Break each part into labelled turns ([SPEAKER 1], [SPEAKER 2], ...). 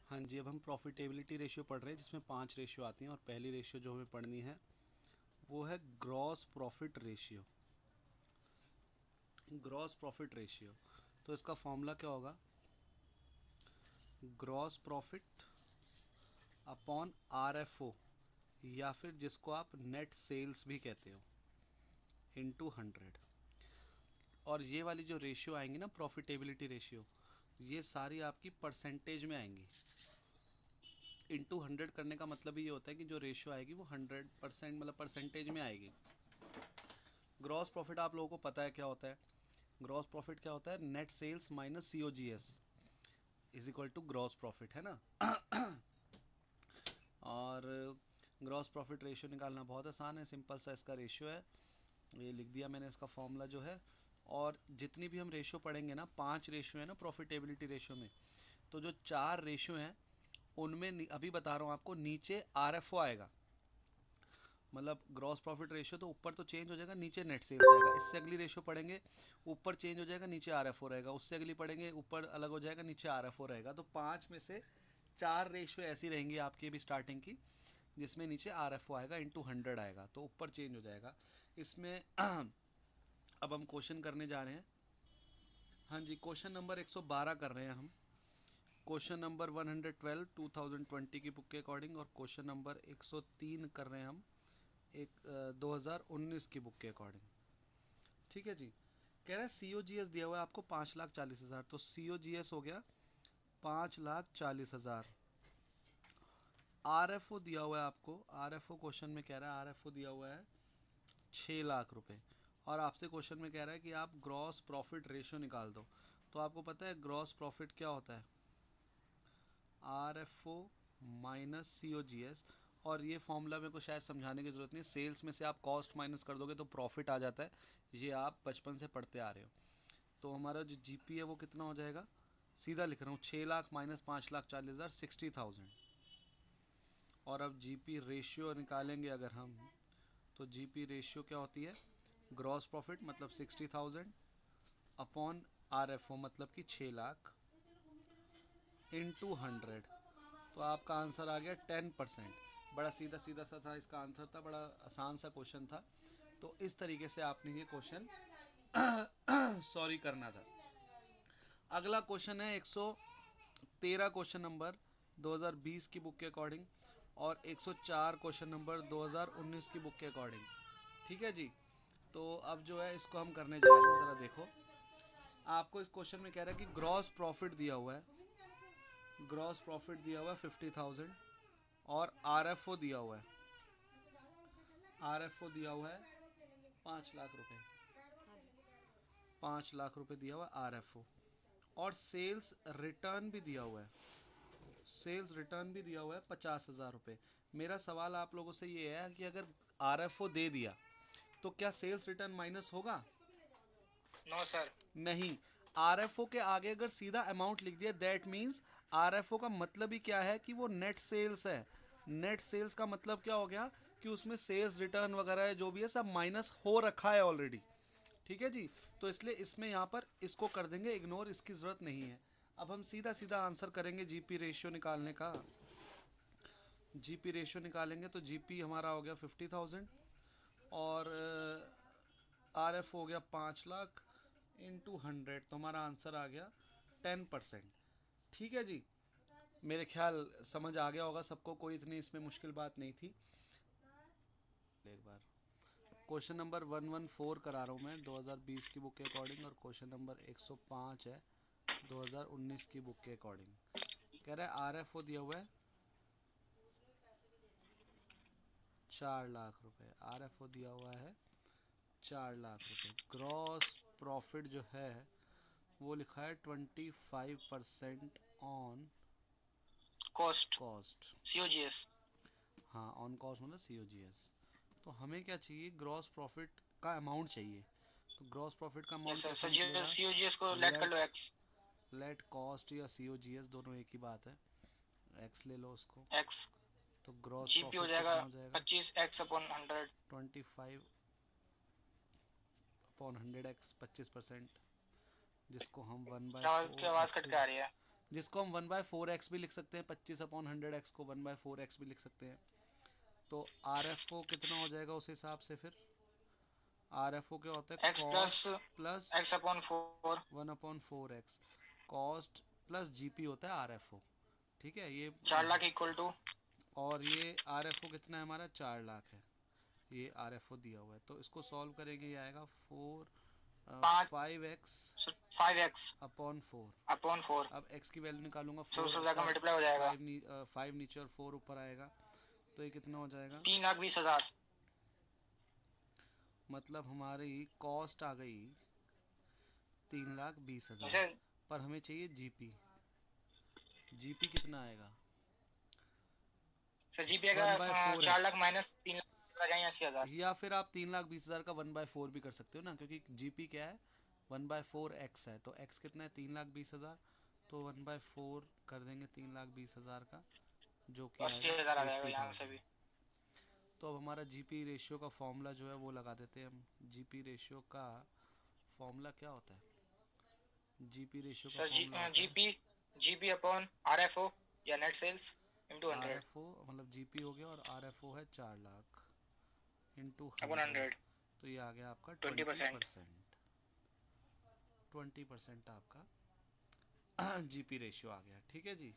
[SPEAKER 1] हाँ जी, अब हम प्रॉफिटेबिलिटी रेशियो पढ़ रहे हैं जिसमें 5 रेशियो आती हैं और पहली रेशियो जो हमें पढ़नी है वो है gross profit ratio. Gross profit ratio, तो इसका फॉर्मूला क्या होगा? ग्रॉस प्रॉफिट अपॉन RFO, या फिर जिसको आप नेट सेल्स भी कहते हो, इनटू 100। और ये वाली जो रेशियो आएंगी ना, प्रॉफिटेबिलिटी रेशियो, ये सारी आपकी परसेंटेज में आएंगी। इनटू 100 करने का मतलब ये होता है कि जो रेशियो आएगी वो 100% मतलब परसेंटेज में आएगी। ग्रॉस प्रॉफिट आप लोगों को पता है क्या होता है? ग्रॉस प्रॉफिट क्या होता है? Net sales minus COGS is equal to gross profit, है ना। और ग्रॉस प्रॉफिट रेशियो निकालना बहुत आसान है, सिंपल सा इसका रेशियो है, ये लिख दिया मैंने इसका फॉर्मूला जो है। और जितनी भी हम रेशियो पढ़ेंगे ना, 5 रेशियो है ना प्रॉफिटेबिलिटी रेशियो में, तो जो 4 रेशियो हैं उनमें अभी बता रहा हूँ आपको, नीचे RFO आएगा। मतलब ग्रॉस प्रॉफिट रेशियो तो ऊपर तो चेंज हो जाएगा, नीचे नेट सेल्स आएगा। इससे अगली रेशियो पढ़ेंगे, ऊपर चेंज हो जाएगा, नीचे RFO रहेगा। उससे अगली पढ़ेंगे, ऊपर अलग हो जाएगा, नीचे RFO रहेगा। तो 5 में से 4 रेशियो ऐसी रहेंगी आपकी भी स्टार्टिंग की, जिसमें नीचे RFO आएगा, इंटू 100 आएगा, तो ऊपर चेंज हो जाएगा इसमें। अब हम क्वेश्चन करने जा रहे हैं। हाँ जी, क्वेश्चन नंबर 112 कर रहे हैं हम। क्वेश्चन नंबर 112 2020 की बुक के अकॉर्डिंग, और क्वेश्चन नंबर 103 कर रहे हैं हम 2019 की बुक के अकॉर्डिंग। ठीक है जी। कह रहा है COGS दिया हुआ है आपको 5,40,000, तो COGS हो गया 5,40,000। RFO दिया हुआ है आपको, RFO क्वेश्चन में कह रहा है, RFO दिया हुआ है 6,00,000 रुपए। और आपसे क्वेश्चन में कह रहा है कि आप ग्रॉस प्रॉफिट रेशियो निकाल दो। तो आपको पता है ग्रॉस प्रॉफिट क्या होता है? RFO minus COGS। और ये फॉर्मूला मेरे को शायद समझाने की ज़रूरत नहीं, सेल्स में से आप कॉस्ट माइनस कर दोगे तो प्रॉफिट आ जाता है। ये आप बचपन से पढ़ते आ रहे हो। तो हमारा जो GP है वो कितना हो जाएगा? सीधा लिख रहा हूँ, 6,00,000 माइनस 5,40,000, 60,000। और अब GP रेशियो निकालेंगे अगर हम, तो GP रेशियो क्या होती है? ग्रॉस प्रॉफिट मतलब 60,000 अपॉन RFO मतलब कि 6,00,000 इंटू 100। तो आपका आंसर आ गया 10%। बड़ा सीधा सीधा सा था इसका आंसर, था बड़ा आसान सा क्वेश्चन था। तो इस तरीके से आपने ये क्वेश्चन सॉरी करना था। अगला क्वेश्चन है 113 क्वेश्चन नंबर 2020 की बुक के अकॉर्डिंग, और 104 क्वेश्चन नंबर 2019 की बुक के अकॉर्डिंग। ठीक है जी। तो अब जो है इसको हम करने जा रहे हैं, ज़रा देखो। आपको इस क्वेश्चन में कह रहा है कि ग्रॉस प्रॉफिट दिया हुआ है, ग्रॉस प्रॉफिट दिया हुआ है 50,000, और RFO दिया हुआ है, RFO दिया हुआ है 5,00,000 रुपए, 5,00,000 रुपए दिया हुआ है RFO। और सेल्स रिटर्न भी दिया हुआ है, सेल्स रिटर्न भी दिया हुआ है 50,000 रुपये। मेरा सवाल आप लोगों से ये है कि अगर RFO दे दिया तो क्या सेल्स रिटर्न माइनस होगा?
[SPEAKER 2] No sir.
[SPEAKER 1] नहीं। RFO के आगे अगर सीधा अमाउंट लिख दिया, दैट मीन्स RFO का मतलब ही क्या है कि वो नेट सेल्स है। नेट सेल्स का मतलब क्या हो गया कि उसमें सेल्स रिटर्न वगैरह जो भी है सब माइनस हो रखा है ऑलरेडी। ठीक है जी। तो इसलिए इसमें यहाँ पर इसको कर देंगे इग्नोर, इसकी ज़रूरत नहीं है। अब हम सीधा सीधा आंसर करेंगे GP रेशियो निकालने का। GP रेशियो निकालेंगे तो GP हमारा हो गया 50,000, और RF हो गया 5,00,000 इंटू 100, तो हमारा आंसर आ गया 10%। ठीक है जी। मेरे ख्याल समझ आ गया होगा सबको, कोई इतनी इसमें मुश्किल बात नहीं थी। एक बार क्वेश्चन नंबर 114 करा रहा हूँ मैं 2020 की बुक के अकॉर्डिंग, और क्वेश्चन नंबर 105 है 2019 की बुक के अकॉर्डिंग। कह रहा है RFO दिया हुआ है 4,00,000 रुपए, RFO दिया हुआ है 4,00,000 रुपए। ग्रॉस प्रॉफिट जो है वो लिखा है 25% ऑन
[SPEAKER 2] कॉस्ट।
[SPEAKER 1] कॉस्ट।
[SPEAKER 2] COGS।
[SPEAKER 1] हाँ, ऑन कॉस्ट मतलब COGS। तो हमें क्या चाहिए? ग्रॉस प्रॉफिट का अमाउंट चाहिए। तो ग्रॉस प्रॉफिट का
[SPEAKER 2] यस
[SPEAKER 1] अमाउंट
[SPEAKER 2] सर,
[SPEAKER 1] कैसे
[SPEAKER 2] सर
[SPEAKER 1] निकलेगा?
[SPEAKER 2] COGS को लेट कर लो
[SPEAKER 1] लेट
[SPEAKER 2] एक्स।
[SPEAKER 1] लेट कॉस्ट या COGS दोनों एक ही बात है, एक्स ले लो उसको।
[SPEAKER 2] एक्स।
[SPEAKER 1] तो ग्रॉस
[SPEAKER 2] GP हो
[SPEAKER 1] प्रॉफिट
[SPEAKER 2] जाएगा
[SPEAKER 1] कितना हो जाएगा?
[SPEAKER 2] 25x/100।
[SPEAKER 1] 25/100x, 25%, जिसको हम वन बाई
[SPEAKER 2] क्या
[SPEAKER 1] फोर
[SPEAKER 2] आवाज
[SPEAKER 1] एक्स
[SPEAKER 2] कट
[SPEAKER 1] लिख
[SPEAKER 2] के आ रही है?
[SPEAKER 1] जिसको हम 1/4x भी लिख सकते हैं, 25/100x को 1/4x भी लिख सकते हैं। तो RFO कितना हो जाएगा उस हिसाब से? फिर RFO क्या होता है?
[SPEAKER 2] X plus
[SPEAKER 1] cost plus
[SPEAKER 2] x upon 4।
[SPEAKER 1] 1/4x, cost plus GP होता है RFO। ठीक है, ये
[SPEAKER 2] 4 लाख इक्वल टू।
[SPEAKER 1] और ये RFO कितना है हमारा? 4 लाख है। ये RFO दिया हुआ है, तो इसको सॉल्व करेंगे, ये आएगा 5x
[SPEAKER 2] 5x
[SPEAKER 1] अपॉन 4।
[SPEAKER 2] अपॉन 4।
[SPEAKER 1] अब x की वैल्यू निकालूंगा,
[SPEAKER 2] सो
[SPEAKER 1] 4
[SPEAKER 2] उससे जाकर मल्टीप्लाई हो जाएगा।
[SPEAKER 1] 5 नीचे और 4 ऊपर आएगा, तो ये कितना हो जाएगा?
[SPEAKER 2] 3,20,000।
[SPEAKER 1] मतलब हमारी कॉस्ट आ गई 3,20,000,
[SPEAKER 2] जैसे
[SPEAKER 1] पर हमें चाहिए GP। GP कितना आएगा?
[SPEAKER 2] सर जीपीए का 4 लाख
[SPEAKER 1] 1/4x,
[SPEAKER 2] माइनस 3,80,000।
[SPEAKER 1] या फिर आप 3,20,000 का 1/4 भी कर सकते हो ना, क्योंकि GP क्या है? 1/4x है, तो x कितना है? 3,20,000, तो 1/4 कर देंगे 3,20,000 का, जो कि आएगा
[SPEAKER 2] 80,000 आ जाएगा यहाँ से
[SPEAKER 1] 80,000।
[SPEAKER 2] भी।
[SPEAKER 1] तो अब हमारा GP रेशियो का फॉर्मूला जो है वो लगा देते हैं हम। GP रेशियो का फॉर्मूला क्या होता है? GP रेशियो का
[SPEAKER 2] सर
[SPEAKER 1] फॉर्मूला होता है
[SPEAKER 2] जीपी जीपी अपॉन आरएफओ या नेट सेल्स इनटू 100
[SPEAKER 1] RFO, मतलब GP हो गया और RFO है 4 लाख इंटू
[SPEAKER 2] अपॉन
[SPEAKER 1] 100,
[SPEAKER 2] 100
[SPEAKER 1] तो ये आ गया आपका
[SPEAKER 2] 20%।
[SPEAKER 1] 20%। 20% आपका GP रेशियो आ गया। ठीक है जी,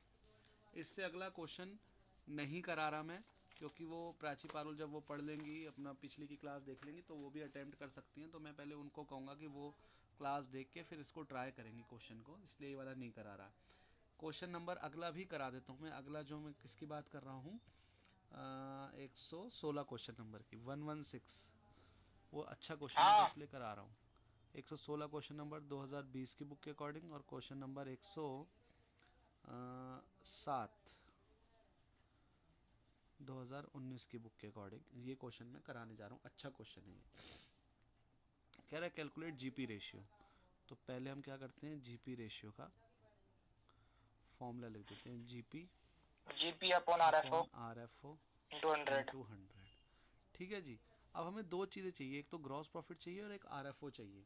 [SPEAKER 1] इससे अगला क्वेश्चन नहीं करा रहा मैं, क्योंकि वो प्राची पारुल जब वो पढ़ लेंगी, अपना पिछली की क्लास देख लेंगी, तो वो भी अटेम्प्ट कर सकती हैं। तो मैं पहले उनको कहूँगा कि वो क्लास देख के फिर इसको ट्राई करेंगी क्वेश्चन को, इसलिए ये वाला नहीं करा रहा। क्वेश्चन नंबर अगला भी करा देता हूँ मैं। अगला जो मैं किसकी बात कर रहा हूँ, 116 क्वेश्चन नंबर की, 116, वो अच्छा क्वेश्चन है तो
[SPEAKER 2] हाँ
[SPEAKER 1] इसलिए करा रहा हूँ। 116 क्वेश्चन नंबर 2020 की बुक के अकॉर्डिंग, और क्वेश्चन नंबर 107 2019 की बुक के अकॉर्डिंग ये क्वेश्चन मैं कराने जा रहा हूँ। अच्छा क्वेश्चन है ये। कह रहा है कैलकुलेट GP रेशियो। तो पहले हम क्या करते हैं, GP रेशियो का फॉर्मूला लिख देते हैं, GP
[SPEAKER 2] GP upon RFO
[SPEAKER 1] upon RFO
[SPEAKER 2] into 100।
[SPEAKER 1] Into 100। ठीक है जी, अब हमें दो चीज़ें चाहिए, एक तो ग्रॉस प्रॉफिट चाहिए और एक RFO चाहिए।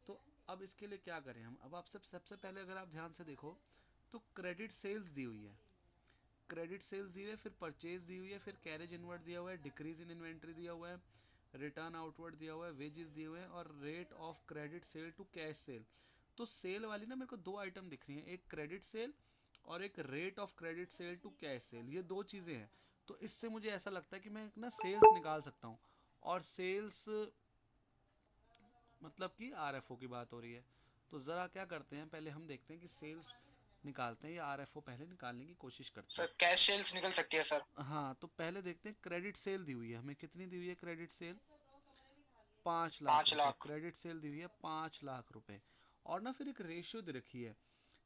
[SPEAKER 1] तो अब इसके लिए क्या करें हम? अब आप सबसे पहले अगर आप ध्यान से देखो तो क्रेडिट सेल्स दी हुई है, क्रेडिट सेल्स दी हुई है, फिर परचेज दी हुई है, फिर कैरेज इनवर्ड दिया हुआ है, डिक्रीज इन इन्वेंट्री दिया हुआ है, रिटर्न आउटवर्ड दिया हुआ है, वेजेस दिए हुए हैं, और rate of credit sale to cash sale. तो सेल वाली ना मेरे को दो आइटम दिख रही हैं, एक क्रेडिट सेल और एक rate of credit sale to cash sale, ये दो चीज़ें हैं। तो इससे मुझे ऐसा लगता है कि मैं एक ना सेल्स निकाल सकता हूँ, और सेल्स मतलब कि RFO की बात हो रही है। तो ज़रा क्या करते हैं, पहले हम देखते हैं कि सेल्स निकालते हैं या RFO पहले निकालने की कोशिश करते
[SPEAKER 2] सर
[SPEAKER 1] हैं।
[SPEAKER 2] कैश सेल्स निकल सकती है सर।
[SPEAKER 1] हाँ, तो पहले देखते हैं क्रेडिट सेल दी हुई है हमें, कितनी दी हुई है क्रेडिट सेल? 5 लाख
[SPEAKER 2] 5
[SPEAKER 1] रुपए
[SPEAKER 2] लाख
[SPEAKER 1] क्रेडिट सेल दी हुई है, 5 लाख रुपए। और ना फिर एक रेशियो दे रखी है।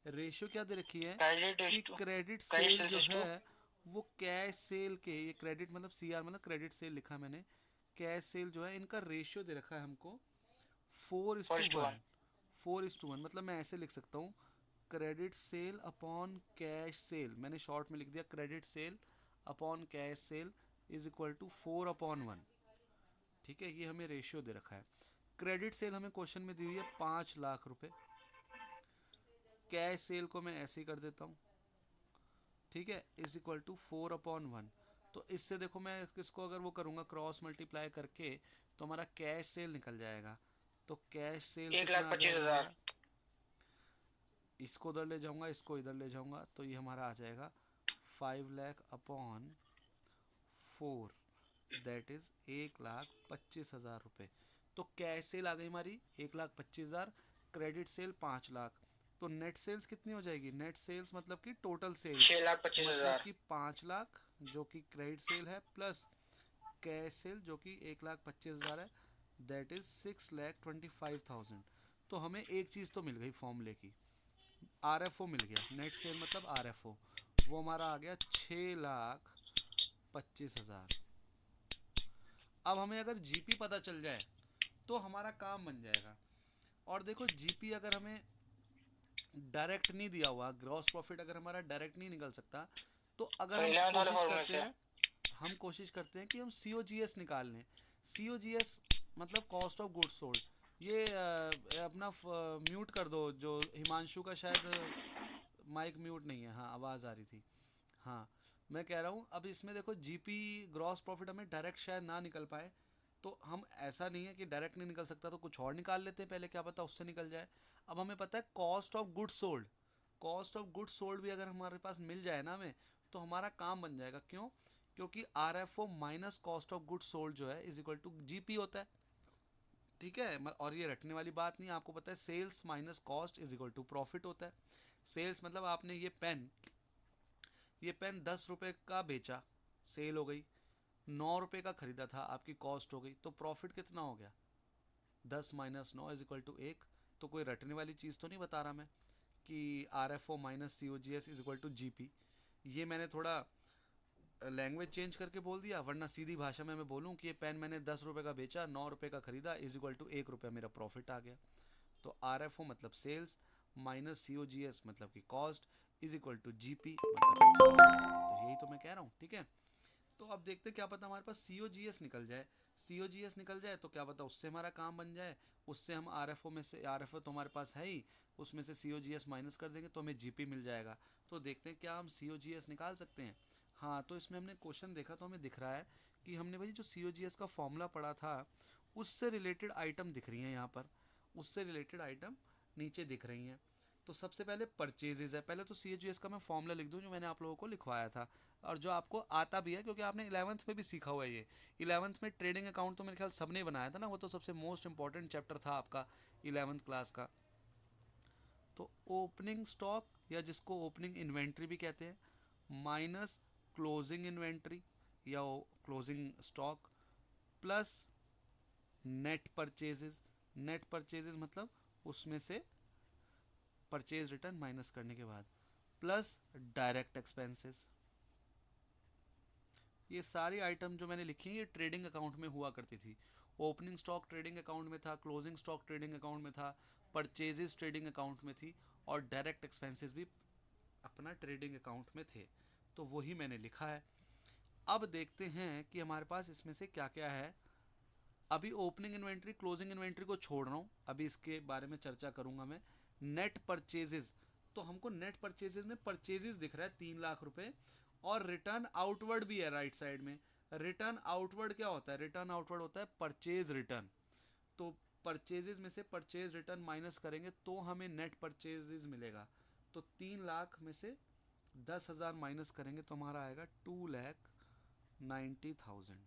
[SPEAKER 1] रेशियो क्या दे रखी है
[SPEAKER 2] क्रेडिट
[SPEAKER 1] कि
[SPEAKER 2] is to
[SPEAKER 1] credit
[SPEAKER 2] credit
[SPEAKER 1] sale
[SPEAKER 2] sales
[SPEAKER 1] जो
[SPEAKER 2] इज टू
[SPEAKER 1] है वो कैश सेल के, ये क्रेडिट मतलब CR मतलब क्रेडिट सेल लिखा है मैंने, कैश सेल जो है इनका रेशियो दे रखा है हमको 4:1।
[SPEAKER 2] 4:1।
[SPEAKER 1] 4:1 मतलब मैं ऐसे लिख सकता हूँ, credit sale upon cash sale, मैंने शॉर्ट में लिख दिया credit sale upon cash sale is equal to 4/1। ठीक है, ये हमें रेशियो दे रखा है। क्रेडिट सेल हमें क्वेश्चन में दी हुई है 5 लाख रुपए, कैश सेल को मैं ऐसे ही कर देता हूँ, ठीक है, इज इक्वल टू 4/1। तो इससे देखो मैं इसको अगर वो करूँगा क्रॉस मल्टीप्लाई करके, तो हमारा कैश सेल निकल जाएगा। तो कैश सेल
[SPEAKER 2] एक
[SPEAKER 1] कितना
[SPEAKER 2] लाख
[SPEAKER 1] आ
[SPEAKER 2] पच्चीस
[SPEAKER 1] जाएगा
[SPEAKER 2] हजार
[SPEAKER 1] हमारा? इसको उधर ले जाऊंगा, इसको इधर ले जाऊंगा, तो ये हमारा आ जाएगा 5 लाख अपॉन 4, दैट इज 1,25,000 रुपये। तो कैश सेल आ गई हमारी 1,25,000, क्रेडिट सेल 5 लाख। तो नेट सेल्स कितनी हो जाएगी? नेट सेल्स मतलब कि टोटल सेल्स,
[SPEAKER 2] 6,25,000।
[SPEAKER 1] मतलब कि 5 लाख जो कि क्रेडिट सेल है प्लस कैश सेल जो कि 1,25,000 है, दैट इज 6,25,000। तो हमें एक चीज़ तो मिल गई फॉर्मूले की, RFO मिल गया, नेट सेल मतलब RFO, वो हमारा आ गया 6,25,000। अब हमें अगर GP पता चल जाए तो हमारा काम बन जाएगा। और देखो GP अगर हमें डायरेक्ट नहीं दिया हुआ, ग्रॉस प्रॉफिट अगर हमारा डायरेक्ट नहीं निकल सकता, तो अगर
[SPEAKER 2] सर
[SPEAKER 1] हम
[SPEAKER 2] 11th वाले
[SPEAKER 1] कोशिश
[SPEAKER 2] फॉर्मूले
[SPEAKER 1] करते
[SPEAKER 2] से।
[SPEAKER 1] हैं, हम कोशिश करते हैं कि हम COGS निकाल लें। COGS मतलब कॉस्ट ऑफ गुड्स सोल्ड। ये अपना म्यूट कर दो, जो हिमांशु का शायद माइक म्यूट नहीं है, हाँ आवाज़ आ रही थी। हाँ मैं कह रहा हूँ अब इसमें देखो जीपी ग्रॉस प्रॉफिट हमें डायरेक्ट शायद ना निकल पाए, तो हम ऐसा नहीं है कि डायरेक्ट नहीं निकल सकता तो कुछ और निकाल लेते हैं पहले, क्या पता उससे निकल जाए। अब हमें पता है cost of goods sold, cost of goods sold भी अगर हमारे पास मिल जाए ना हमें, तो हमारा काम बन जाएगा। क्यों? क्योंकि R F O minus cost of goods sold जो है इज इक्वल टू जीपी होता है। ठीक है, और ये रटने वाली बात नहीं है, आपको पता है sales minus cost is equal to profit होता है। सेल्स मतलब आपने ये पेन 10 रुपए का बेचा, सेल हो गई, 9 रुपए का खरीदा था, आपकी कॉस्ट हो गई, तो प्रॉफिट कितना हो गया? 10 - 9 इज इक्वल टू 1। तो कोई रटने वाली चीज़ तो नहीं बता रहा मैं कि R F O minus C O G S is equal to G P. ये मैंने थोड़ा लैंग्वेज चेंज करके बोल दिया, वरना सीधी भाषा में मैं बोलूँ कि ये पेन मैंने 10 रुपये का बेचा, 9 रुपये का खरीदा, इज इक्वल टू 1 रुपया मेरा प्रॉफिट आ गया। तो आर एफ ओ मतलब sales minus C O G S मतलब कि cost is equal to G P मतलब कि प्रॉफिट। तो यही तो मैं कह रहा हूँ। ठीक है, तो अब देखते क्या पता हमारे पास सी ओ जी एस निकल जाए। सी ओ जी एस निकल जाए तो क्या पता उससे हमारा काम बन जाए, उससे हम आर एफ ओ में से, आर एफ ओ तो हमारे पास है ही, उसमें से सी ओ जी एस माइनस कर देंगे तो हमें जी पी मिल जाएगा। तो देखते हैं क्या हम सी ओ जी एस निकाल सकते हैं। हाँ, तो इसमें हमने क्वेश्चन देखा तो हमें दिख रहा है कि हमने भाई जो सी ओ जी एस का फॉर्मूला पढ़ा था उससे रिलेटेड आइटम दिख रही हैं यहाँ पर, उससे रिलेटेड आइटम नीचे दिख रही हैं। तो सबसे पहले परचेजेज है, पहले तो सी एच एस का मैं फॉर्मूला लिख दूं जो मैंने आप लोगों को लिखवाया था और जो आपको आता भी है क्योंकि आपने 11th में भी सीखा हुआ है। ये 11th में ट्रेडिंग अकाउंट तो मेरे ख्याल सबने बनाया था ना, वो तो सबसे मोस्ट इंपॉर्टेंट चैप्टर था आपका 11th क्लास का। तो ओपनिंग स्टॉक या जिसको ओपनिंग इन्वेंट्री भी कहते हैं माइनस क्लोजिंग इन्वेंट्री या closing stock plus net purchases. Net purchases मतलब उसमें से परचेज रिटर्न माइनस करने के बाद प्लस डायरेक्ट एक्सपेंसेस। ये सारी आइटम जो मैंने लिखी है ये ट्रेडिंग अकाउंट में हुआ करती थी। ओपनिंग स्टॉक ट्रेडिंग अकाउंट में था, क्लोजिंग स्टॉक ट्रेडिंग अकाउंट में था, परचेजेस ट्रेडिंग अकाउंट में थी और डायरेक्ट एक्सपेंसेस भी अपना ट्रेडिंग अकाउंट में थे। तो वही मैंने लिखा है। अब देखते हैं कि हमारे पास इसमें से क्या क्या है। अभी ओपनिंग इन्वेंट्री क्लोजिंग इन्वेंट्री को छोड़ रहा हूँ, अभी इसके बारे में चर्चा करूंगा मैं। नेट परचेजेस, तो हमको नेट परचेजेस में परचेजेस दिख रहा है 3 लाख रुपए और रिटर्न आउटवर्ड भी है राइट साइड में। रिटर्न आउटवर्ड क्या होता है? रिटर्न आउटवर्ड होता है परचेज रिटर्न। तो परचेजेस में से परचेज रिटर्न माइनस करेंगे तो हमें नेट परचेजेस मिलेगा। तो 3 लाख में से 10,000 माइनस करेंगे तो हमारा आएगा 2,90,000।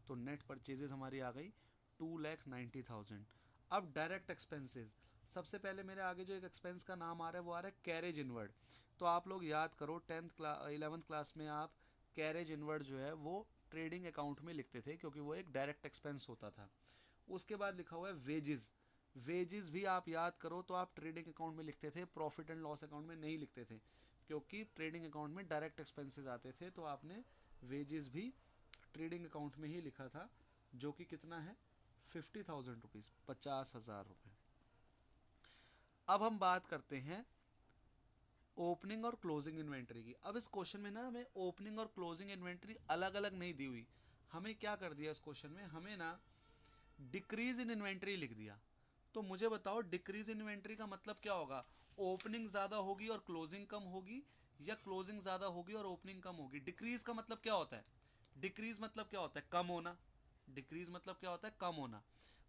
[SPEAKER 1] तो नेट परचेजेस हमारी आ गई 2,90,000। अब डायरेक्ट एक्सपेंसेस, सबसे पहले मेरे आगे जो एक एक्सपेंस का नाम आ रहा है वो आ रहा है कैरेज इनवर्ड। तो आप लोग याद करो 11th क्लास में आप कैरेज इनवर्ड जो है वो ट्रेडिंग अकाउंट में लिखते थे क्योंकि वो एक डायरेक्ट एक्सपेंस होता था। उसके बाद लिखा हुआ है वेजेस। वेजेस भी आप याद करो तो आप ट्रेडिंग अकाउंट में लिखते थे, प्रॉफिट एंड लॉस अकाउंट में नहीं लिखते थे क्योंकि ट्रेडिंग अकाउंट में डायरेक्ट एक्सपेंसेस आते थे। तो आपने वेजेस भी ट्रेडिंग अकाउंट में ही लिखा था जो कि कितना है 50,000 रुपीज़, 50,000 रुपये। अब हम बात करते हैं ओपनिंग और क्लोजिंग इन्वेंट्री की। अब इस क्वेश्चन में ना हमें ओपनिंग और क्लोजिंग इन्वेंट्री अलग अलग नहीं दी हुई, हमें क्या कर दिया इस क्वेश्चन में, हमें ना डिक्रीज इन इन्वेंट्री लिख दिया। तो मुझे बताओ डिक्रीज इन इन्वेंट्री का मतलब क्या होगा? ओपनिंग ज़्यादा होगी और क्लोजिंग कम होगी या क्लोजिंग ज़्यादा होगी और ओपनिंग कम होगी? डिक्रीज का मतलब क्या होता है? डिक्रीज मतलब क्या होता है? कम होना। डिक्रीज मतलब क्या होता है? कम होना।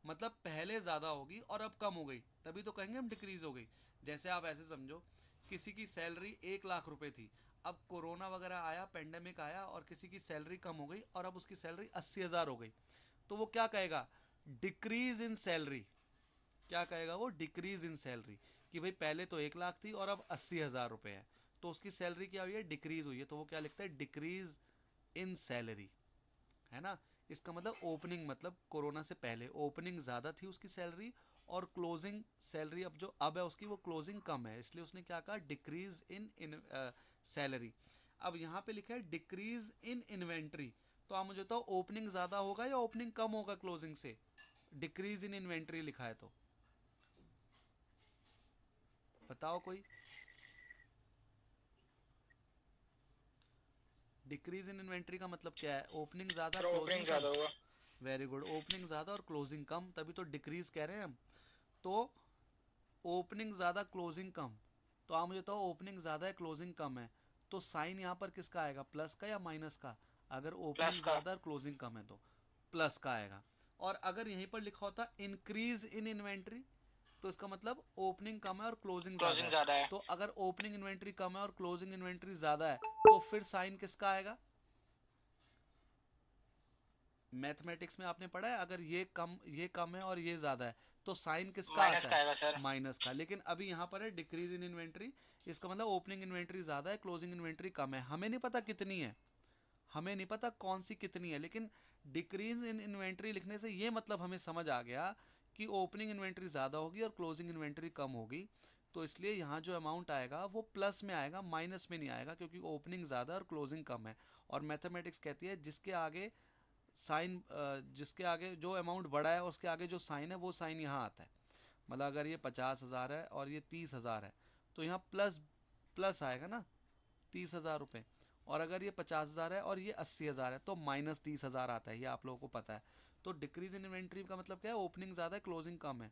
[SPEAKER 1] मतलब पहले ज़्यादा होगी और अब कम हो गई, तभी तो कहेंगे हम डिक्रीज हो गई। जैसे आप ऐसे समझो किसी की सैलरी 1 लाख रुपए थी, अब कोरोना वगैरह आया, पेंडेमिक आया और किसी की सैलरी कम हो गई और अब उसकी सैलरी 80,000 हो गई। तो वो क्या कहेगा? Decrease in salary. क्या कहेगा वो? Decrease in salary. कि भाई पहले तो 1 लाख थी और अब 80,000 रुपये है, तो उसकी सैलरी क्या हुई है? डिक्रीज हुई है। तो वो क्या लिखता है? डिक्रीज इन सैलरी, है ना। इसका मतलब ओपनिंग, मतलब कोरोना से पहले ओपनिंग ज़्यादा थी उसकी सैलरी और क्लोजिंग सैलरी अब जो अब है उसकी वो क्लोजिंग कम है, इसलिए उसने क्या कहा? Decrease in salary. अब यहाँ पे लिखा है डिक्रीज इन इन्वेंट्री। तो आप मुझे बताओ ओपनिंग ज़्यादा होगा या ओपनिंग कम होगा क्लोजिंग से? डिक्रीज इन इन्वेंट्री लिखा है तो बताओ कोई। डिक्रीज इन इन्वेंट्री का मतलब क्या है? ओपनिंग ज़्यादा
[SPEAKER 2] सर ओपनिंग
[SPEAKER 1] क्लोजिंग कम।
[SPEAKER 2] ज्यादा होगा।
[SPEAKER 1] वेरी गुड, ओपनिंग ज़्यादा और क्लोजिंग कम, तभी तो डिक्रीज कह रहे हैं हम। तो ओपनिंग ज़्यादा क्लोजिंग कम, तो आप मुझे बताओ ओपनिंग ज़्यादा है क्लोजिंग कम है, तो साइन यहाँ पर किसका आएगा, प्लस का या माइनस का? अगर
[SPEAKER 2] प्लस
[SPEAKER 1] ओपनिंग
[SPEAKER 2] का।
[SPEAKER 1] ज़्यादा और क्लोजिंग कम है तो प्लस का आएगा। और अगर यहीं पर लिखा होता इंक्रीज इन इन्वेंट्री, तो इसका मतलब ओपनिंग कम है और क्लोजिंग ज़्यादा
[SPEAKER 2] क्लोजिंग
[SPEAKER 1] है।
[SPEAKER 2] ज्यादा है।
[SPEAKER 1] तो अगर ओपनिंग इन्वेंट्री कम है और क्लोजिंग इन्वेंट्री ज़्यादा है तो फिर साइन किसका आएगा? मैथमेटिक्स में आपने पढ़ा है, अगर ये कम है और ये ज़्यादा है तो साइन किसका
[SPEAKER 2] माइनस
[SPEAKER 1] आता
[SPEAKER 2] का
[SPEAKER 1] है?
[SPEAKER 2] आएगा सर।
[SPEAKER 1] माइनस का। लेकिन अभी यहाँ पर है डिक्रीज इन इन्वेंट्री, इसका मतलब ओपनिंग इन्वेंट्री ज़्यादा है क्लोजिंग इन्वेंट्री कम है। हमें नहीं पता कितनी है, हमें नहीं पता कौन सी कितनी है, लेकिन डिक्रीज इन इन्वेंट्री लिखने से ये मतलब हमें समझ आ गया कि ओपनिंग इन्वेंट्री ज़्यादा होगी और क्लोजिंग इन्वेंट्री कम होगी। तो इसलिए यहाँ जो अमाउंट आएगा वो प्लस में आएगा, माइनस में नहीं आएगा, क्योंकि ओपनिंग ज़्यादा और क्लोजिंग कम है। और मैथमेटिक्स कहती है साइन जिसके आगे जो अमाउंट बड़ा है उसके आगे जो साइन है वो साइन यहाँ आता है। मतलब अगर ये 50,000 है और ये 30,000 है तो यहाँ प्लस प्लस आएगा ना, 30,000 रुपये। और अगर ये 50,000 है और ये 80,000 है तो -30,000 आता है, ये आप लोगों को पता है। तो डिक्रीज इन इन्वेंट्री का मतलब क्या है, ओपनिंग ज़्यादा है क्लोजिंग कम है।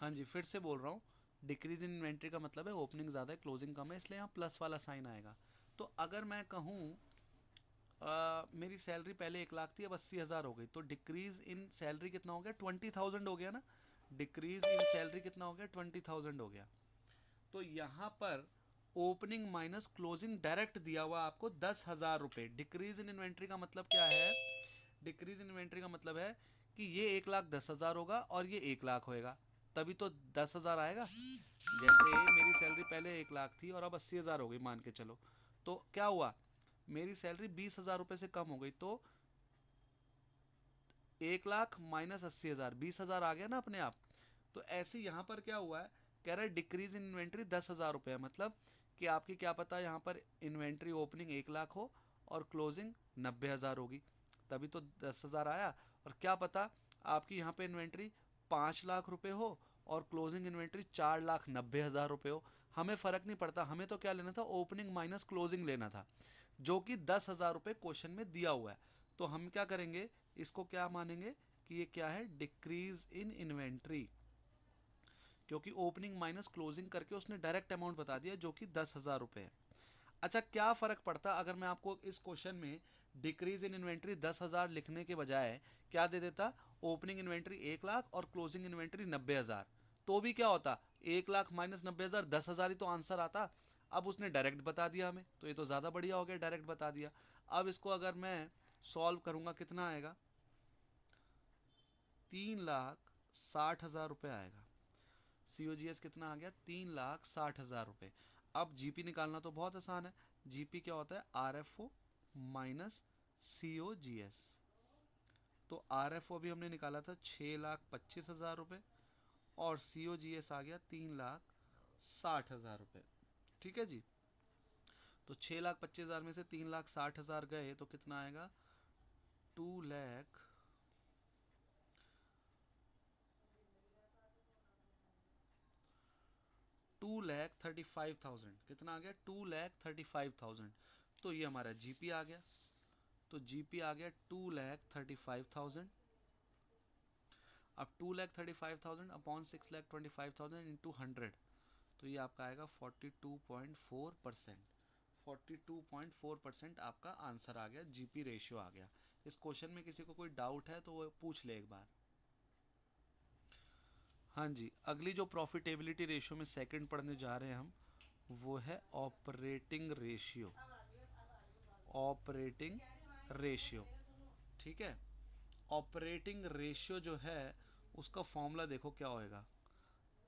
[SPEAKER 1] हाँ जी, फिर से बोल रहा हूँ, डिक्रीज इन इन्वेंट्री का मतलब है ओपनिंग ज़्यादा है क्लोजिंग कम है, इसलिए यहाँ प्लस वाला साइन आएगा। तो अगर मैं कहूँ मेरी सैलरी पहले 1 लाख थी अब 80,000 हो गई, तो डिक्रीज इन सैलरी कितना हो गया, 20,000 हो गया ना। डिक्रीज इन सैलरी कितना हो गया, 20,000 हो गया। तो यहाँ पर ओपनिंग माइनस क्लोजिंग डायरेक्ट दिया हुआ आपको 10,000 रुपये। डिक्रीज इन इन्वेंट्री का मतलब क्या है, डिक्रीज इन इन्वेंट्री का मतलब है कि ये 1,10,000 होगा और ये 1 लाख होएगा, तभी तो 10,000 आएगा। जैसे मेरी सैलरी पहले 1 लाख थी और अब 80,000 हो गई मान के चलो, तो क्या हुआ, मेरी सैलरी 20,000 रुपये से कम हो गई, तो 1 लाख माइनस 80,000, 20,000 आ गया ना अपने आप। तो ऐसे यहाँ पर क्या हुआ है, कह रहा है डिक्रीज इन इन्वेंट्री 10,000 रुपये है, मतलब कि आपकी क्या पता यहाँ पर इन्वेंट्री ओपनिंग 1 लाख हो और क्लोजिंग 90,000 होगी, तभी तो 10,000 आया। और क्या पता आपकी यहाँ पे इन्वेंट्री 5 लाख रुपए हो और क्लोजिंग इन्वेंट्री 4,90,000 रुपये हो, हमें फ़र्क नहीं पड़ता, हमें तो क्या लेना था, ओपनिंग माइनस क्लोजिंग लेना था, जो कि 10,000 रुपये क्वेश्चन में दिया हुआ है। तो हम क्या करेंगे, इसको क्या मानेंगे कि ये क्या है, डिक्रीज इन इन्वेंट्री, क्योंकि ओपनिंग माइनस क्लोजिंग करके उसने डायरेक्ट अमाउंट बता दिया जो कि 10,000 रुपये है। अच्छा, क्या फ़र्क पड़ता अगर मैं आपको इस क्वेश्चन में डिक्रीज इन इन्वेंट्री 10,000 लिखने के बजाय क्या दे देता, ओपनिंग इन्वेंट्री 1 लाख और क्लोजिंग इन्वेंट्री 90,000, तो भी क्या होता, 1 लाख माइनस 90,000, 10,000 ही तो आंसर आता। अब उसने डायरेक्ट बता दिया हमें, तो ये तो ज़्यादा बढ़िया हो गया, डायरेक्ट बता दिया। अब इसको अगर मैं सॉल्व करूँगा कितना आएगा, 3,60,000 रुपये आएगा। COGS कितना आ गया, 3,60,000 रुपये। अब GP निकालना तो बहुत आसान है, GP क्या होता है, RFO माइनस COGS। तो RFO अभी हमने निकाला था 6,25,000 रुपये और COGS आ गया 3,60,000 रुपये। ठीक है जी, तो 6,25,000 में से 3,60,000 गए तो कितना आएगा, 2 लाख 2,35,000, कितना आ गया, 2,35,000। तो ये हमारा GP आ गया, तो GP आ गया 2,35,000। अब 2,35,000 अपॉन 6,25,000 इंटू 100, तो ये आपका आएगा 42.4%। 42.4% आपका आंसर आ गया, GP रेशियो आ गया। इस क्वेश्चन में किसी को कोई डाउट है तो वो पूछ ले एक बार। हाँ जी, अगली जो प्रॉफिटेबिलिटी रेशियो में सेकंड पढ़ने जा रहे हैं हम, वो है ऑपरेटिंग रेशियो। ऑपरेटिंग रेशियो, ठीक है। ऑपरेटिंग रेशियो जो है उसका फॉर्मूला देखो क्या होएगा,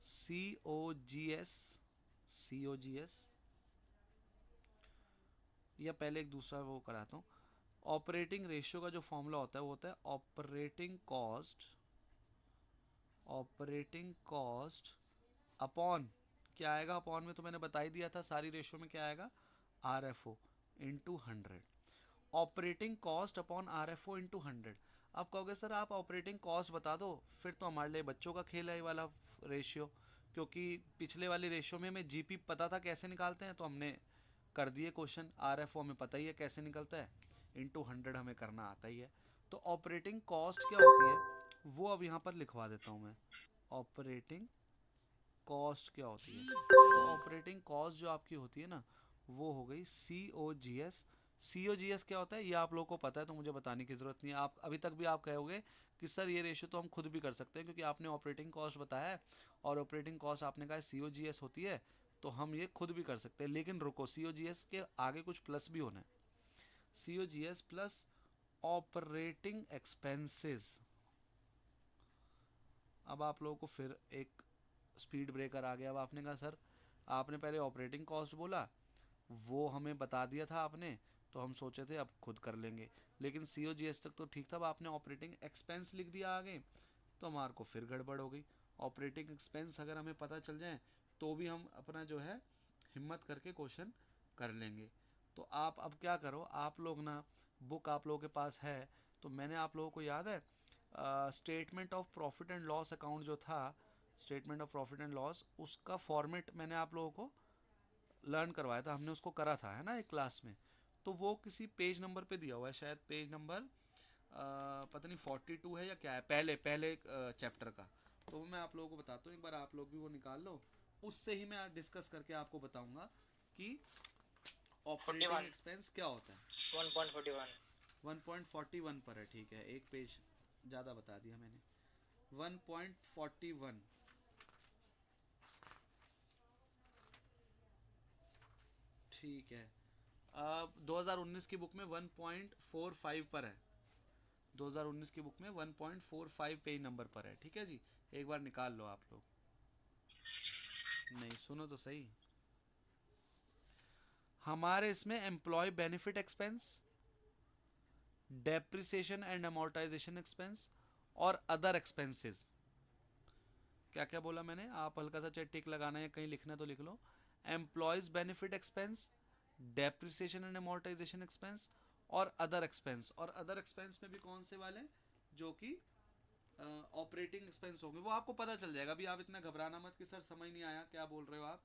[SPEAKER 1] COGS या पहले एक दूसरा वो कराता हूँ। ऑपरेटिंग रेशियो का जो फॉर्मूला होता है वो होता है ऑपरेटिंग कॉस्ट अपॉन, क्या आएगा अपॉन में तो मैंने बता ही दिया था, सारी रेशियो में क्या आएगा, RFO into 100। Operating cost upon RFO into 100। अब कहोगे सर आप ऑपरेटिंग कॉस्ट बता दो, फिर तो हमारे लिए बच्चों का खेल है ये वाला रेशियो, क्योंकि पिछले वाली रेशियो में हमें GP पता था कैसे निकालते हैं तो हमने कर दिए क्वेश्चन, RFO हमें पता ही है कैसे निकलता है, इंटू 100 हमें करना आता ही है। तो ऑपरेटिंग कॉस्ट क्या होती है, वो अब यहाँ पर लिखवा देता हूँ मैं। ऑपरेटिंग कॉस्ट क्या होती है, तो ऑपरेटिंग कॉस्ट जो आपकी होती है ना, वो हो गई COGS। COGS क्या होता है ये आप लोगों को पता है, तो मुझे बताने की ज़रूरत नहीं है। आप अभी तक भी आप कहोगे कि सर ये रेशियो तो हम खुद भी कर सकते हैं, क्योंकि आपने ऑपरेटिंग कॉस्ट बताया है और ऑपरेटिंग कॉस्ट आपने कहा COGS होती है, तो हम ये खुद भी कर सकते हैं। लेकिन रुको, COGS के आगे कुछ प्लस भी होना है। COGS plus operating expenses. अब आप लोगों को फिर एक स्पीड ब्रेकर आ गया। अब आपने कहा सर आपने पहले ऑपरेटिंग कॉस्ट बोला, वो हमें बता दिया था आपने, तो हम सोचे थे अब खुद कर लेंगे, लेकिन COGS तक तो ठीक था। अब आपने ऑपरेटिंग एक्सपेंस लिख दिया आगे, तो हमारे को फिर गड़बड़ हो गई। ऑपरेटिंग एक्सपेंस अगर हमें पता चल जाए तो भी हम अपना जो है हिम्मत करके क्वेश्चन कर लेंगे। तो आप अब क्या करो, आप लोग ना बुक आप लोगों के पास है, तो मैंने आप लोगों को याद है statement of profit and loss account जो था, statement of profit and loss, उसका फॉर्मेट मैंने आप लोगों को लर्न करवाया था, हमने उसको करा था है ना एक क्लास में। तो वो किसी पेज नंबर पे दिया हुआ है, शायद पेज नंबर पता नहीं 42 है या क्या है, पहले पहले चैप्टर का। तो वो मैं आप लोगों को बताता हूँ, एक बार आप लोग भी वो निकाल लो, उससे ही मैं डिस्कस करके आपको बताऊंगा कि ऑपरेटिंग
[SPEAKER 2] 41,
[SPEAKER 1] एक्सपेंस क्या होता है।
[SPEAKER 2] 1.41।
[SPEAKER 1] 1.41 पर है, ठीक है, एक पेज ज़्यादा बता दिया मैंने। 1.41, ठीक है। अब 2019 की बुक में 1.45 पर है, 2019 की बुक में 1.45 पेज नंबर पर है, ठीक है जी। एक बार निकाल लो आप लोग। नहीं सुनो तो सही, हमारे इसमें employ benefit expense, depreciation and amortisation expense और अदर एक्सपेंसेस, क्या क्या बोला मैंने, आप हल्का सा चाहे टिक लगाना है कहीं लिखना तो लिख लो। Employees benefit expense, depreciation and amortisation expense और अदर एक्सपेंस। और अदर एक्सपेंस में भी कौन से वाले, जो कि ऑपरेटिंग एक्सपेंस होंगे, वो आपको पता चल जाएगा। अभी आप इतना घबराना मत कि सर समझ नहीं आया क्या बोल रहे हो आप,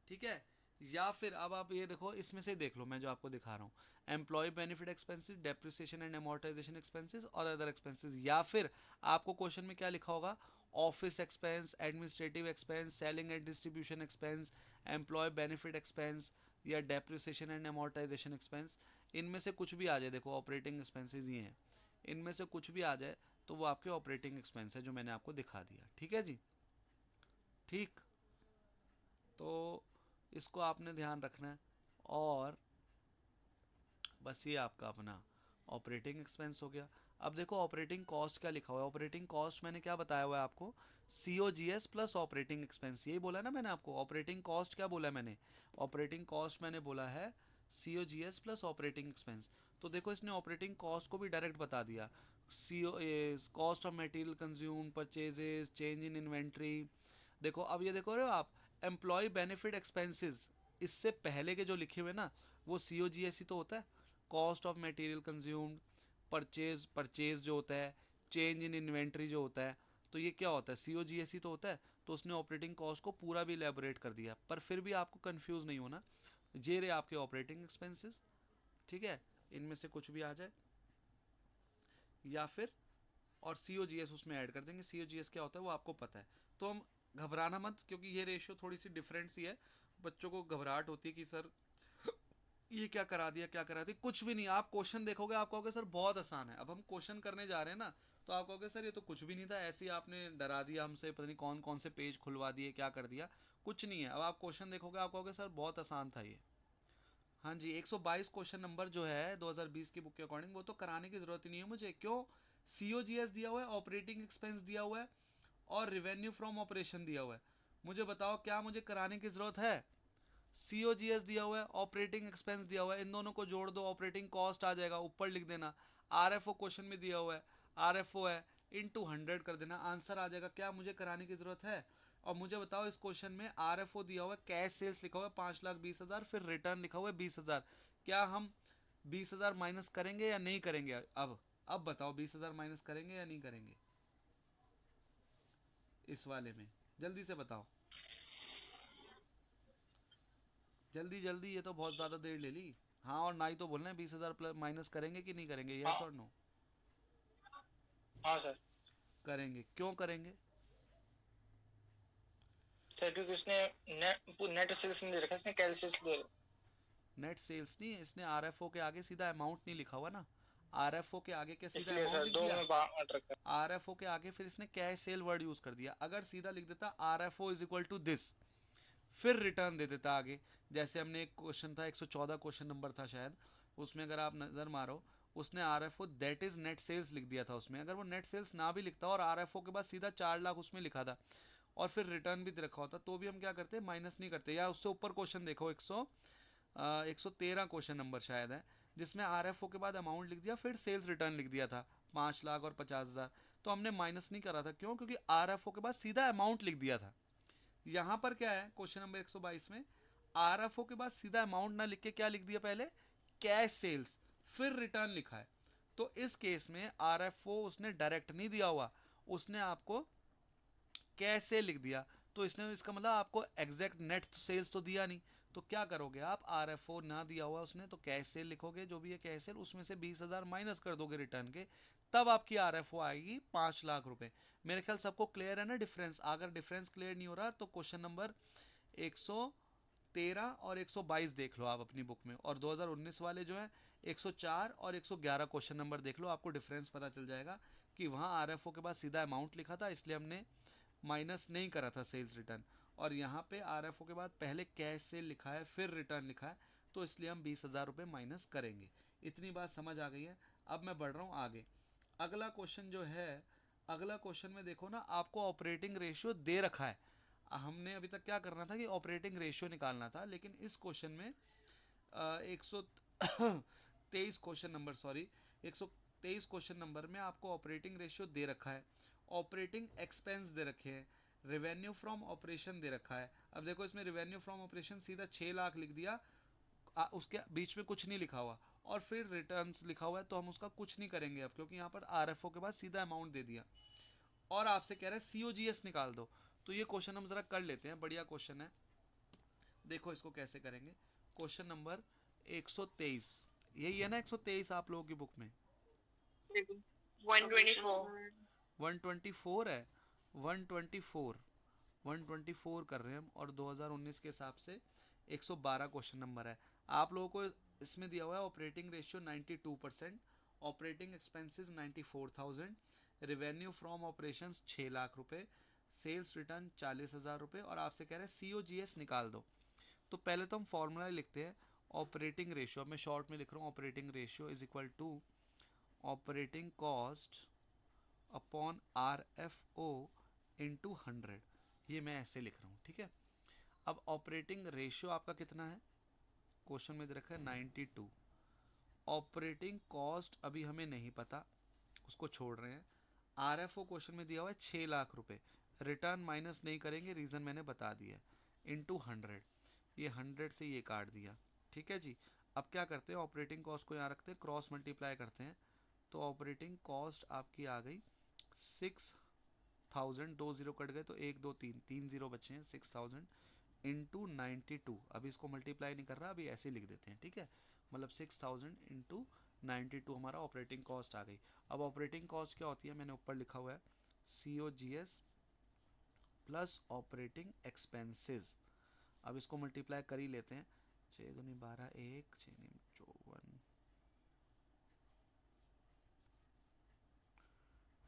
[SPEAKER 1] ठीक है। या फिर अब आप ये देखो, इसमें से देख लो मैं जो आपको दिखा रहा हूँ, employ benefit expenses, depreciation and amortization expenses और अदर एक्सपेंसेस। या फिर आपको क्वेश्चन में क्या लिखा होगा, office expense, administrative expense, selling and distribution expense, employ benefit expense या डेप्रिसिएशन एंड अमोर्टाइजेशन एक्सपेंस। इनमें से कुछ भी आ जाए, देखो ऑपरेटिंग एक्सपेंसेस ये हैं, इनमें से कुछ भी आ जाए तो वो आपके ऑपरेटिंग एक्सपेंस है जो मैंने आपको दिखा दिया, ठीक है जी। ठीक, तो इसको आपने ध्यान रखना है। और बस ये आपका अपना ऑपरेटिंग एक्सपेंस हो गया। अब देखो ऑपरेटिंग कॉस्ट क्या लिखा हुआ है, ऑपरेटिंग कॉस्ट मैंने क्या बताया हुआ है आपको, COGS प्लस ऑपरेटिंग एक्सपेंस, यही बोला ना मैंने आपको। ऑपरेटिंग कॉस्ट क्या बोला है मैंने, ऑपरेटिंग कॉस्ट मैंने बोला है COGS प्लस ऑपरेटिंग एक्सपेंस। तो देखो इसने ऑपरेटिंग कॉस्ट को भी डायरेक्ट बता दिया, CO cost of material consume, purchases, change in inventory. देखो अब ये देखो रहे हो आप, एम्प्लॉय बेनिफिट एक्सपेंसेस, इससे पहले के जो लिखे हुए ना वो COGS ही तो होता है, cost of material consumed, purchase purchase जो होता है, चेंज इन इन्वेंट्री जो होता है, तो ये क्या होता है, COGS ही तो होता है। तो उसने ऑपरेटिंग कॉस्ट को पूरा भी एलेबोरेट कर दिया, पर फिर भी आपको कंफ्यूज नहीं होना, ये रहे आपके ऑपरेटिंग एक्सपेंसेस, ठीक है, इनमें से कुछ भी आ जाए या फिर, और COGS उसमें ऐड कर देंगे। COGS क्या होता है वो आपको पता है, तो हम घबराना मत, क्योंकि ये रेशियो थोड़ी सी डिफरेंट सी है। बच्चों को घबराहट होती है कि सर ये क्या करा दिया क्या करा दिया, कुछ भी नहीं। आप क्वेश्चन देखोगे आप कहोगे सर बहुत आसान है, अब हम क्वेश्चन करने जा रहे हैं ना, तो आप कहोगे सर ये तो कुछ भी नहीं था, ऐसे ही आपने डरा दिया हमसे, पता नहीं कौन कौन से पेज खुलवा दिए क्या कर दिया, कुछ नहीं है। अब आप क्वेश्चन देखोगे आप कहोगे सर बहुत आसान था ये। हाँ जी, 122 क्वेश्चन नंबर जो है 2020 की बुक के अकॉर्डिंग, वो तो कराने की जरूरत ही नहीं है मुझे, क्यों, COGS दिया हुआ है, ऑपरेटिंग एक्सपेंस दिया हुआ है और रिवेन्यू फ्रॉम ऑपरेशन दिया हुआ है। मुझे बताओ क्या मुझे कराने की जरूरत है, COGS दिया हुआ है, ऑपरेटिंग एक्सपेंस दिया हुआ है, इन दोनों को जोड़ दो, ऑपरेटिंग कॉस्ट आ जाएगा, ऊपर लिख देना। RFO क्वेश्चन में दिया हुआ है, RFO है, इनटू 100 कर देना, आंसर आ जाएगा। क्या मुझे कराने की जरूरत है। और मुझे बताओ इस क्वेश्चन में RFO दिया हुआ है, कैश सेल्स लिखा हुआ है 5,20,000, फिर रिटर्न लिखा हुआ है 20,000, क्या हम 20,000 माइनस करेंगे या नहीं करेंगे। अब बताओ 20,000 माइनस करेंगे या नहीं करेंगे इस वाले में, जल्दी से बताओ, जल्दी जल्दी, ये तो बहुत ज़्यादा देर ले ली। हाँ और ना ही तो बोलना है, 20,000 प्लस माइनस करेंगे कि नहीं करेंगे, यस और नो।
[SPEAKER 2] हाँ सर।
[SPEAKER 1] करेंगे, क्यों करेंगे?
[SPEAKER 2] सर क्योंकि उसने नेट सेल्स नहीं दे रखा, इसने कैश सेल्स दे रखा।
[SPEAKER 1] नेट सेल्स नहीं, इसने आरएफओ के आगे सीधा अमाउंट नहीं लिखा हुआ ना। आरएफओ के आगे क्या सीधा
[SPEAKER 2] इसलिए
[SPEAKER 1] अमाउंट
[SPEAKER 2] सर
[SPEAKER 1] लिख
[SPEAKER 2] दो
[SPEAKER 1] दिया?
[SPEAKER 2] में बांट रखा
[SPEAKER 1] आरएफओ के आगे फिर इसने कैश सेल वर्ड यूज कर दिया। अगर सीधा लिख देता RFO is equal to this, फिर रिटर्न दे देता आगे। जैसे हमने एक क्वेश्चन था 114 क्वेश्चन नंबर था शायद, उसमें अगर आप नज़र मारो, उसने R F O that is net sales लिख दिया था उसमें। अगर वो नेट सेल्स ना भी लिखता और आर एफ ओ के बाद सीधा 4 लाख उसमें लिखा था और फिर रिटर्न भी रखा होता, तो भी हम क्या करते, माइनस नहीं करते। या उससे ऊपर क्वेश्चन देखो, 113 क्वेश्चन नंबर शायद है, जिसमें आर एफ ओ के बाद अमाउंट लिख दिया फिर सेल्स रिटर्न लिख दिया था 5 लाख और 50,000, तो हमने माइनस नहीं करा था। क्यों? क्योंकि आर एफ ओ के बाद सीधा अमाउंट लिख दिया था। यहां पर क्या है क्वेश्चन नंबर 122 में, आरएफओ के बाद सीधा अमाउंट ना लिख के क्या लिख दिया, पहले कैश सेल्स फिर रिटर्न लिखा है। तो इस केस में आरएफओ उसने डायरेक्ट नहीं दिया हुआ, उसने आपको कैश सेल लिख दिया। तो इसने, इसका मतलब आपको एग्जैक्ट नेट सेल्स तो दिया नहीं। तो क्या करोगे आप, आरएफओ ना दिया हुआ उसने तो कैश सेल लिखोगे, जो भी है कैश सेल, उसमें से 20,000 माइनस कर दोगे रिटर्न के, तब आपकी आरएफओ आएगी 5 लाख रुपए। मेरे ख्याल सबको क्लियर है ना डिफरेंस? अगर डिफरेंस क्लियर नहीं हो रहा तो क्वेश्चन नंबर 113 और 122 देख लो आप अपनी बुक में, और 2019 वाले जो है 104 और 111 क्वेश्चन नंबर देख लो, आपको डिफरेंस पता चल जाएगा कि वहाँ आरएफओ के बाद सीधा अमाउंट लिखा था, इसलिए हमने माइनस नहीं करा था सेल्स रिटर्न। और यहाँ पे आरएफओ के बाद पहले कैश सेल लिखा है फिर रिटर्न लिखा है, तो इसलिए हम 20,000 रुपये माइनस करेंगे। इतनी बात समझ आ गई है। अब मैं बढ़ रहा हूँ आगे। अगला क्वेश्चन जो है, अगला क्वेश्चन में देखो ना, आपको ऑपरेटिंग रेशियो दे रखा है। हमने अभी तक क्या करना था कि ऑपरेटिंग रेशियो निकालना था, लेकिन इस क्वेश्चन में 123 question number, sorry 123 question number में आपको ऑपरेटिंग रेशियो दे रखा है, ऑपरेटिंग एक्सपेंस दे रखे हैं, रेवेन्यू फ्रॉम ऑपरेशन दे रखा है। अब देखो इसमें रेवेन्यू फ्रॉम ऑपरेशन सीधा 6 लाख लिख दिया, उसके बीच में कुछ नहीं लिखा हुआ, और फिर रिटर्न्स लिखा हुआ है, तो हम उसका कुछ नहीं करेंगे अब, क्योंकि यहाँ पर आरएफओ के बाद सीधा अमाउंट दे दिया। और आपसे कह रहे हैं सीओजीएस निकाल दो, तो ये क्वेश्चन हम जरा कर लेते हैं, बढ़िया क्वेश्चन है। देखो इसको कैसे करेंगे। क्वेश्चन नंबर 123, यही है ना 123 आप लोगों की बुक में?
[SPEAKER 2] 124।
[SPEAKER 1] 124 है, 124, 124 कर रहे हैं हम, और 2019 के हिसाब से 112 क्वेश्चन नंबर है। आप लोगों को इसमें दिया हुआ है operating ratio 92%, operating expenses 94,000, revenue from operations 6 lakh रुपए, सेल्स रिटर्न 40,000 रुपये, और आपसे कह रहे हैं सीओजीएस निकाल दो। तो पहले तो हम फॉर्मूला लिखते हैं, ऑपरेटिंग रेशियो, मैं शॉर्ट में लिख रहा हूँ, operating ratio is equal to operating cost upon R F O into 100। ये मैं ऐसे लिख रहा हूँ, ठीक है। अब ऑपरेटिंग रेशियो आपका कितना है, क्वेश्चन में दे रखा है 92। ऑपरेटिंग कॉस्ट अभी हमें नहीं पता, उसको छोड़ रहे हैं। आर एफ ओ क्वेश्चन में दिया हुआ है 6 लाख रुपए, रिटर्न माइनस नहीं करेंगे, रीज़न मैंने बता दिया, इंटू 100, ये 100 से ये काट दिया, ठीक है जी। अब क्या करते हैं, ऑपरेटिंग कॉस्ट को यहाँ रखते हैं, क्रॉस मल्टीप्लाई करते हैं, तो ऑपरेटिंग कॉस्ट आपकी आ गई 6,000, 2 जीरो कट गए तो 1 2 3, 3 जीरो बचे हैं, 6,000 इंटू 92। अभी इसको मल्टीप्लाई नहीं कर रहा, अभी ऐसे लिख देते हैं, ठीक है। मतलब 6,000 इंटू 92 हमारा ऑपरेटिंग कॉस्ट आ गई। अब ऑपरेटिंग कॉस्ट क्या होती है, मैंने ऊपर लिखा हुआ है C O G S plus operating expenses. अब इसको मल्टीप्लाई कर ही लेते हैं, 6 दूनी 12, 1 6 54,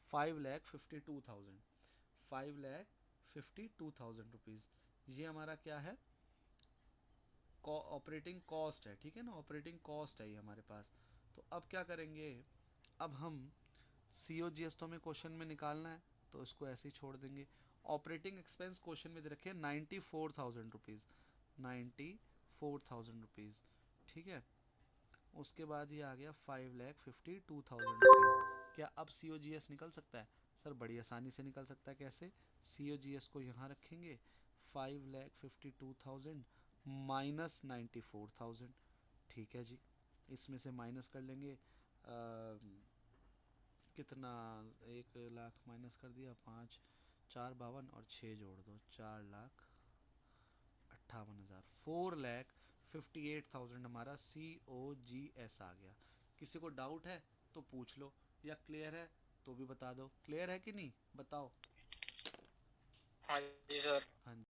[SPEAKER 1] 5,52,000, 5,52,000 रुपीज़, ये हमारा क्या है, ऑपरेटिंग कॉस्ट है, ठीक है ना, ऑपरेटिंग कॉस्ट है ये हमारे पास। तो अब क्या करेंगे, अब हम सी ओ जी एस तो हमें क्वेश्चन में निकालना है, तो इसको ऐसे ही छोड़ देंगे। ऑपरेटिंग एक्सपेंस क्वेश्चन में दे रखे 94,000 रुपीज़, 94,000 रुपीज़, ठीक है। उसके बाद ये आ गया 5,52,000 रुपीज़। क्या अब सी ओ जी एस निकल सकता है? सर बड़ी आसानी से निकल सकता है। कैसे? सी ओ जी एस को यहाँ रखेंगे, 5,52,000 माइनस 94,000, ठीक है जी। इसमें से माइनस कर लेंगे कितना, 1 लाख माइनस कर दिया, 5 4 52 और 6 जोड़ दो, 4,58,000, 4,58,000 हमारा सी ओ जी एस आ गया। किसी को डाउट है तो पूछ लो, या क्लियर है तो भी बता दो। क्लियर है कि नहीं, बताओ।
[SPEAKER 2] हाँ जी सर।
[SPEAKER 1] हाँ।